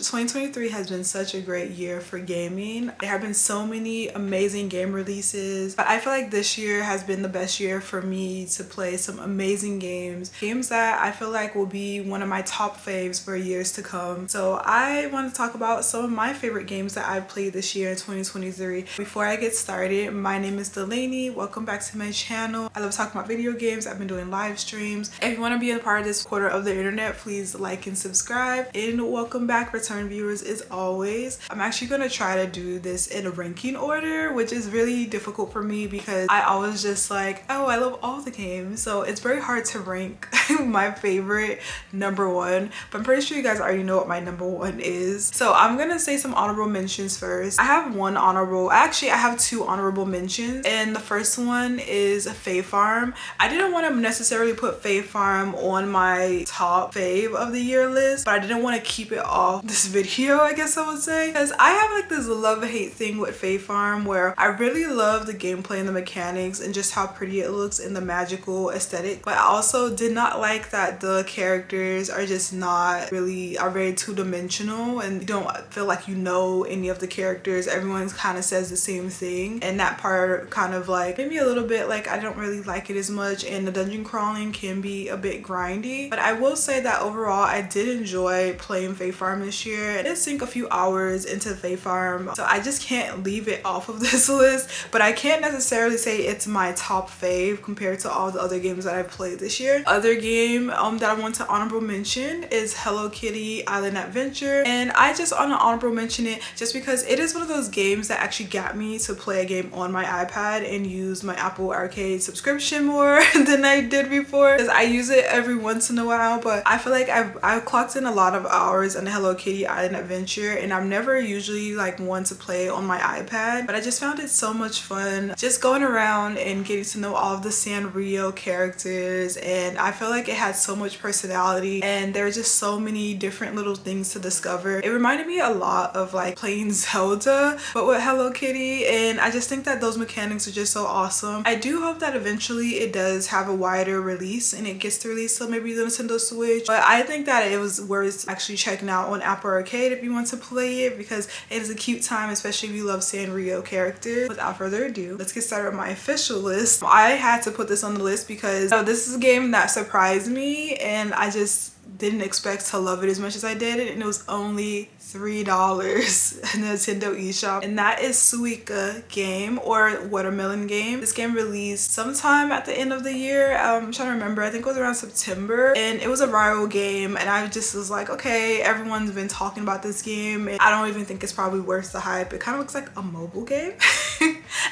2023 has been such a great year for gaming. There have been so many amazing game releases, but I feel like this year has been the best year for me to play some amazing games. Games that I feel like will be one of my top faves for years to come. So I want to talk about some of my favorite games that I've played this year in 2023. Before I get started, my name is Delaney. Welcome back to my channel. I love talking about video games. I've been doing live streams. If you want to be a part of this quarter of the internet, please like and subscribe. And welcome back, return viewers, as always. I'm actually going to try to do this in a ranking order, which is really difficult for me because I always just like, oh, I love all the games. So it's very hard to rank my favorite number one, but I'm pretty sure you guys already know what my number one is. So I'm going to say some honorable mentions first. I have I have two honorable mentions, and the first one is FAVE Farm. I didn't want to necessarily put FAVE Farm on my top fave of the year list, but I didn't want to keep it off this video, I guess I would say, because I have like this love-hate thing with FAVE Farm where I really love the gameplay and the mechanics and just how pretty it looks in the magical aesthetic, but I also did not like that the characters are just not really, are very two-dimensional and you don't feel like you know any of the characters. Everyone kind of says the same thing, and that part kind of like made me a little bit like I don't really like it as much, and the dungeon crawling can be a bit grindy. But I will say that overall I did enjoy playing FAVE Farm this year. I did sink a few hours into FAVE Farm, so I just can't leave it off of this list, but I can't necessarily say it's my top fave compared to all the other games that I've played this year. Other game that I want to honorable mention is Hello Kitty Island Adventure, and I just want to honorable mention it just because it is one of those games that actually got me to play a game on my iPad and use my Apple Arcade subscription more than I did before, because I use it every once in a while. But I feel like I've clocked in a lot of hours on Hello Kitty Island Adventure, and I'm never usually like one to play on my iPad, but I just found it so much fun just going around and getting to know all of the Sanrio characters, and I feel like it had so much personality and there were just so many different little things to discover. It reminded me a lot of like playing Zelda but with Hello Kitty, and I just think that those mechanics are just so awesome. I do hope that eventually it does have a wider release and it gets to release so maybe the Nintendo Switch, but I think that it was worth actually checking out on Apple Arcade if you want to play it, because it is a cute time, especially if you love Sanrio characters. Without further ado, let's get started with my official list. I had to put this on the list because this is a game that surprised me and I just didn't expect to love it as much as I did, and it was only $3 in the Nintendo eShop, and that is Suika game, or watermelon game. This game released sometime at the end of the year. I'm trying to remember, I think it was around September, and it was a viral game, and I just was like, okay, everyone's been talking about this game and I don't even think it's probably worth the hype. It kind of looks like a mobile game.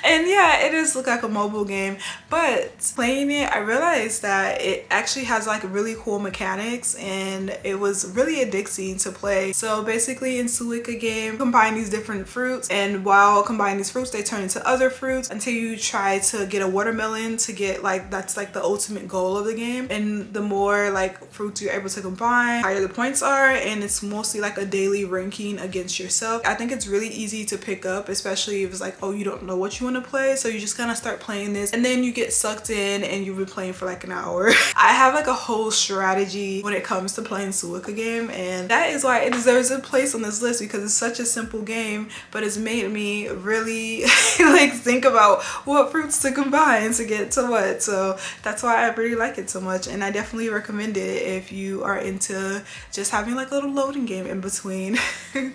And yeah, it does look like a mobile game, but playing it I realized that it actually has like really cool mechanics and it was really addicting to play. So basically in Suika game, combine these different fruits, and while combining these fruits they turn into other fruits until you try to get a watermelon to get like, that's like the ultimate goal of the game. And the more like fruits you're able to combine, higher the points are, and it's mostly like a daily ranking against yourself. I think it's really easy to pick up, especially if it's like, oh, you don't know what you want to play, so you just kind of start playing this and then you get sucked in and you've been playing for like an hour. I have like a whole strategy when it comes to playing Suika game, and that is why it deserves a place on this list, because it's such a simple game but it's made me really like think about what fruits to combine to get to what. So that's why I really like it so much, and I definitely recommend it if you are into just having like a little loading game in between.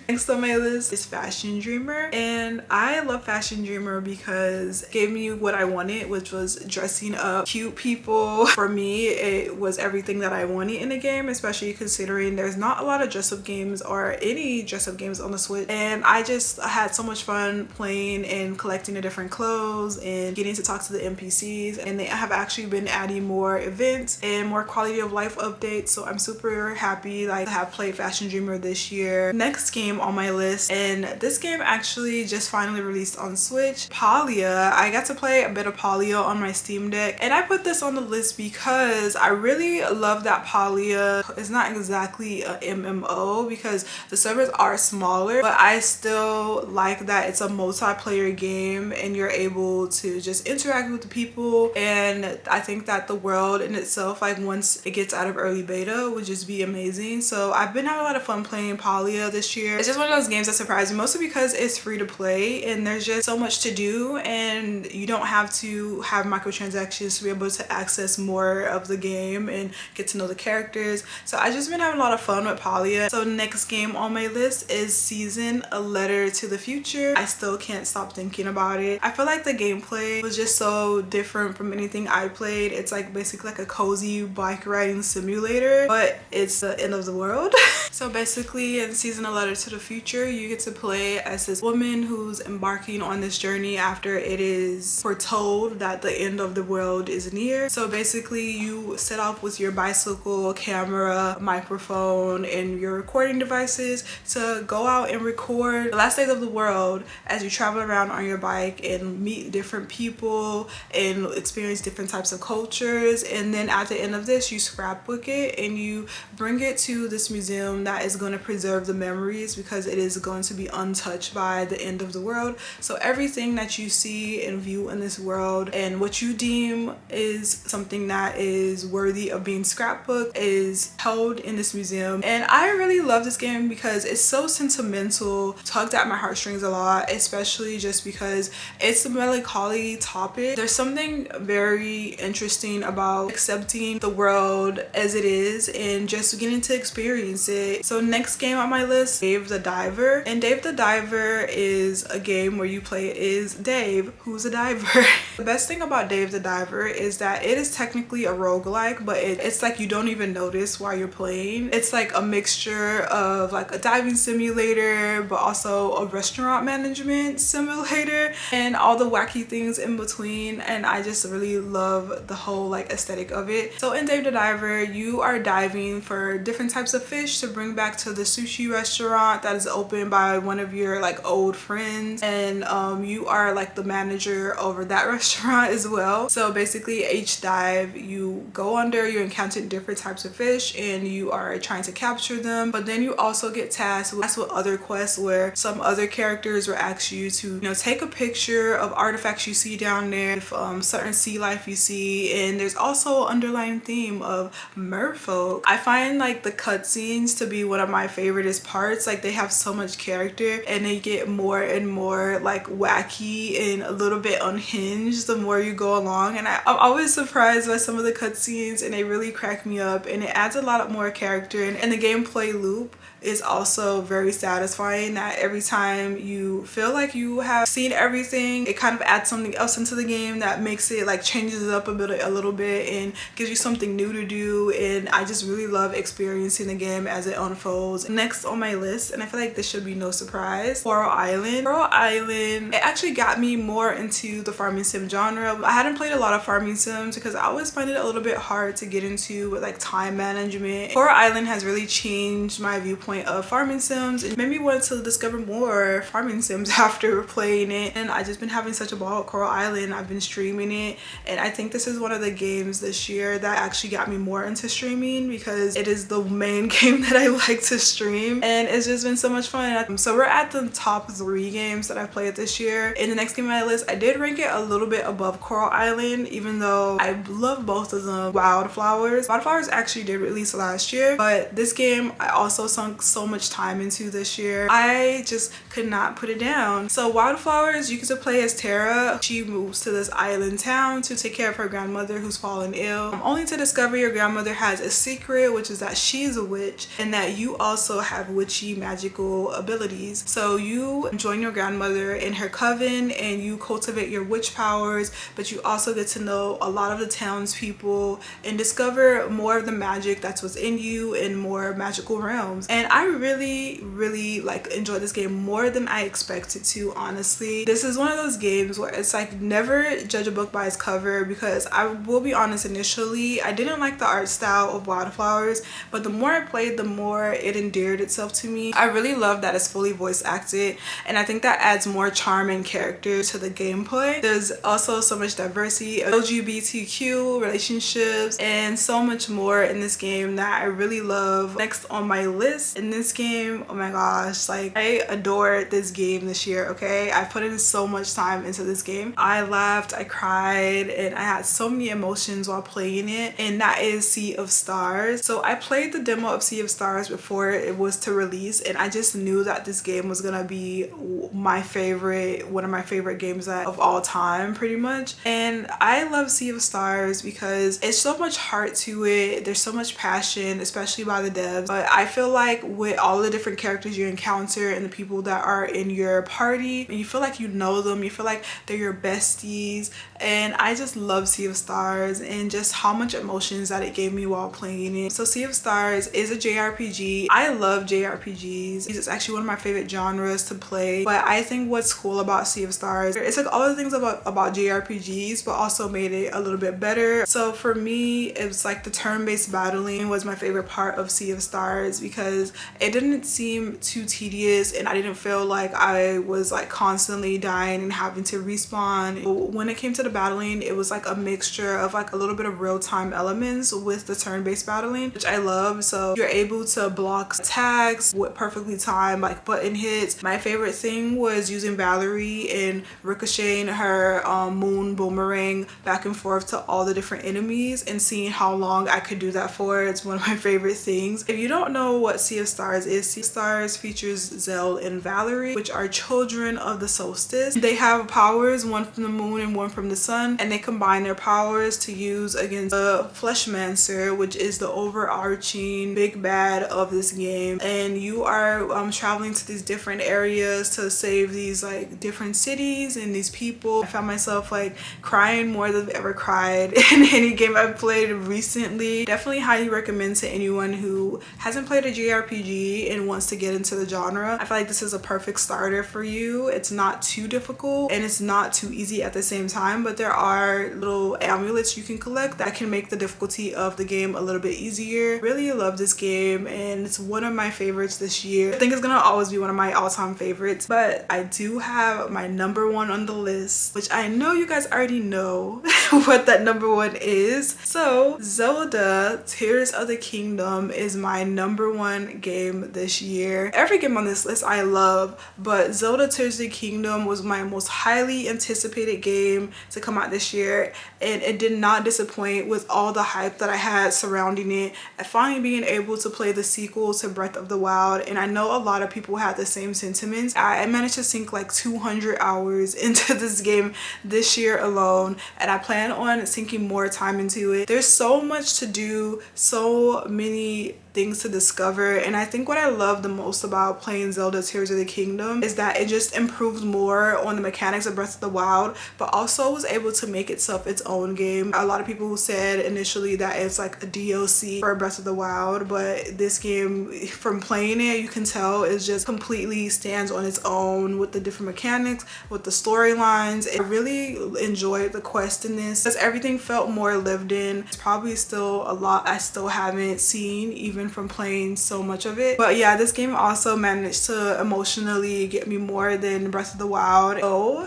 Next on my list is Fashion Dreamer, and I love Fashion Dreamer because it gave me what I wanted, which was dressing up cute people. For me, it was everything that I wanted in a game, especially considering there's not a lot of dress-up games or any dress-up games on the Switch, and I just had so much fun playing and collecting the different clothes and getting to talk to the NPCs, and they have actually been adding more events and more quality of life updates, so I'm super happy like to have played Fashion Dreamer this year. Next game on my list, and this game actually just finally released on Switch, Palia. I got to play a bit of Palia on my Steam Deck, and I put this on the list because I really love that Palia is not exactly a MMO because the servers are smaller, but I still like that it's a multiplayer game and you're able to just interact with the people. And I think that the world in itself, like once it gets out of early beta, would just be amazing. So I've been having a lot of fun playing Palia this year. It's just one of those games that surprised me, mostly because it's free to play and there's just so much to do, and you don't have to have microtransactions to be able to access more of the game and get to know the characters. So I just been having a lot of fun with Palia. So next game on my list is Season, A Letter to the Future. I still can't stop thinking about it. I feel like the gameplay was just so different from anything I played. It's like basically like a cozy bike riding simulator, but it's the end of the world. So basically in Season, A Letter to the Future, you get to play as this woman who's embarking on this journey after it is foretold that the end of the world is near. So basically you set off with your bicycle, camera, microphone, and your recording devices to go out and record the last days of the world as you travel around on your bike and meet different people and experience different types of cultures. And then at the end of this, you scrapbook it and you bring it to this museum that is going to preserve the memories because it is going to be untouched by the end of the world. So everything that you see and view in this world and what you deem is something that is worthy of being scrapbooked is held in this museum. And I really love this game because it's so sentimental, tugged at my heartstrings a lot, especially just because it's a melancholy topic. There's something very interesting about accepting the world as it is and just getting to experience it. So next game on my list, Dave the Diver. And Dave the Diver is a game where you play is Dave, who's a diver. The best thing about Dave the Diver is that it is technically a roguelike, but it's like you don't even notice while you're playing. It's like a mixture of like a diving simulator, but also a restaurant management simulator and all the wacky things in between. And I just really love the whole like aesthetic of it. So in Dave the Diver, you are diving for different types of fish to bring back to the sushi restaurant that is opened by one of your like old friends, and you are like the manager over that restaurant as well. So basically each dive you go under, you encounter different types of fish and you are trying to capture them, but then you also get tasked with other quests where some other characters will ask you to, you know, take a picture of artifacts you see down there, certain sea life you see. And there's also an underlying theme of merfolk. I find like the cutscenes to be one of my favoriteest parts. Like they have so much character and they get more and more like wacky and a little bit unhinged the more you go along. And I'm always surprised by some of the cutscenes and they really crack me up, and it adds a lot more character. And the gameplay loop is also very satisfying, that every time you feel like you have seen everything, it kind of adds something else into the game that makes it like changes it up a little bit and gives you something new to do. And I just really love experiencing the game as it unfolds. Next on my list, and I feel like this should be no surprise, Coral Island. Coral Island, it actually got me more into the farming sim genre. I hadn't played a lot of farming sims because I always find it a little bit hard to get into with like time management. Coral Island has really changed my viewpoint of farming sims. It made me want to discover more farming sims after playing it, and I just been having such a ball with Coral Island. I've been streaming it, and I think this is one of the games this year that actually got me more into streaming because it is the main game that I like to stream, and it's just been so much fun. So we're at the top 3 games that I've played this year. In the next game on my list, I did rank it a little bit above Coral Island, even though I love both of them. Wildflowers actually did release last year, but this game I also sunk so much time into this year. I just could not put it down. So Wildflowers, you get to play as Tara. She moves to this island town to take care of her grandmother who's fallen ill, only to discover your grandmother has a secret, which is that she's a witch and that you also have witchy magical abilities. So you join your grandmother in her coven and you cultivate your witch powers, but you also get to know a lot of the townspeople and discover more of the magic that's within you in more magical realms. And I really like enjoyed this game more than I expected to, honestly. This is one of those games where it's like never judge a book by its cover, because I will be honest, initially I didn't like the art style of Wildflowers, but the more I played, the more it endeared itself to me. I really love that it's fully voice acted, and I think that adds more charm and character characters to the gameplay. There's also so much diversity, LGBTQ relationships, and so much more in this game that I really love. Next on my list in this game, oh my gosh, like I adored this game this year, okay? I put in so much time into this game. I laughed, I cried, and I had so many emotions while playing it, and that is Sea of Stars. So I played the demo of Sea of Stars before it was to release, and I just knew that this game was gonna be my favorite, one of my favorite games of all time pretty much. And I love Sea of Stars because it's so much heart to it. There's so much passion, especially by the devs. But I feel like with all the different characters you encounter and the people that are in your party, you feel like you know them, you feel like they're your besties. And I just love Sea of Stars and just how much emotions that it gave me while playing it. So Sea of Stars is a JRPG. I love JRPGs. It's actually one of my favorite genres to play. But I think what's cool about Sea of Stars, it's like all the things about JRPGs, but also made it a little bit better. So for me, it was like the turn-based battling was my favorite part of Sea of Stars because it didn't seem too tedious and I didn't feel like I was like constantly dying and having to respawn. When it came to the battling, it was like a mixture of like a little bit of real-time elements with the turn-based battling, which I love. So you're able to block attacks with perfectly timed like button hits. My favorite thing was using Valerie and ricocheting her moon boomerang back and forth to all the different enemies and seeing how long I could do that for. It's one of my favorite things. If you don't know what Sea of Stars is, Sea of Stars features Zelda and Valerie, which are children of the solstice. They have powers, one from the moon and one from the sun, and they combine their powers to use against the Fleshmancer, which is the overarching big bad of this game. And you are traveling to these different areas to save these like different cities and these people. I found myself like crying more than I've ever cried in any game I've played recently. Definitely highly recommend to anyone who hasn't played a JRPG and wants to get into the genre. I feel like this is a perfect starter for you. It's not too difficult and it's not too easy at the same time, but there are little amulets you can collect that can make the difficulty of the game a little bit easier. Really love this game and it's one of my favorites this year. I think it's gonna always be one of my all-time favorites, but I do have my number one on the list, which I know you guys already know what that number one is. So Zelda Tears of the Kingdom is my number one game this year. Every game on this list I love, but Zelda Tears of the Kingdom was my most highly anticipated game to come out this year, and it did not disappoint with all the hype that I had surrounding it. And finally being able to play the sequel to Breath of the Wild, and I know a lot of people had the same sentiments. I managed to sink like 200 hours into this game this year alone, and I plan on sinking more time into it. There's so much to do, so many things to discover, and I think what I love the most about playing Zelda Tears of the Kingdom is that it just improved more on the mechanics of Breath of the Wild, but also was able to make itself its own game. A lot of people said initially that it's like a DLC for Breath of the Wild, but this game, from playing it, you can tell it just completely stands on its own with the different mechanics, with the storylines. I really enjoyed the quest in this because everything felt more lived in. It's probably still a lot I still haven't seen even from playing so much of it, but yeah, this game also managed to emotionally get me more than Breath of the Wild. So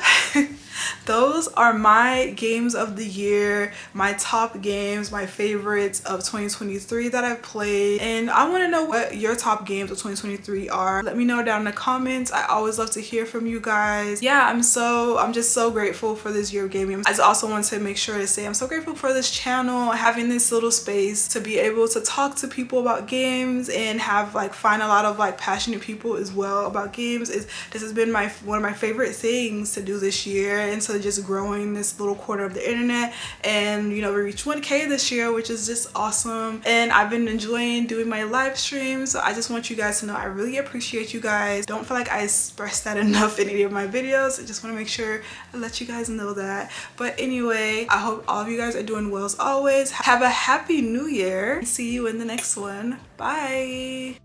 those are my games of the year, my top games, my favorites of 2023 that I've played, and I want to know what your top games of 2023 are. Let me know down in the comments. I always love to hear from you guys. Yeah, I'm just so grateful for this year of gaming. I also want to make sure to say I'm so grateful for this channel, having this little space to be able to talk to people about games and find a lot of like passionate people as well about games. This has been one of my favorite things to do this year, and so just growing this little corner of the internet, and you know, we reached 1K this year, which is just awesome, and I've been enjoying doing my live streams. So I just want you guys to know I really appreciate you guys. Don't feel like I expressed that enough in any of my videos. I just want to make sure I let you guys know that. But anyway, I hope all of you guys are doing well as always. Have a happy new year. See you in the next one. Bye.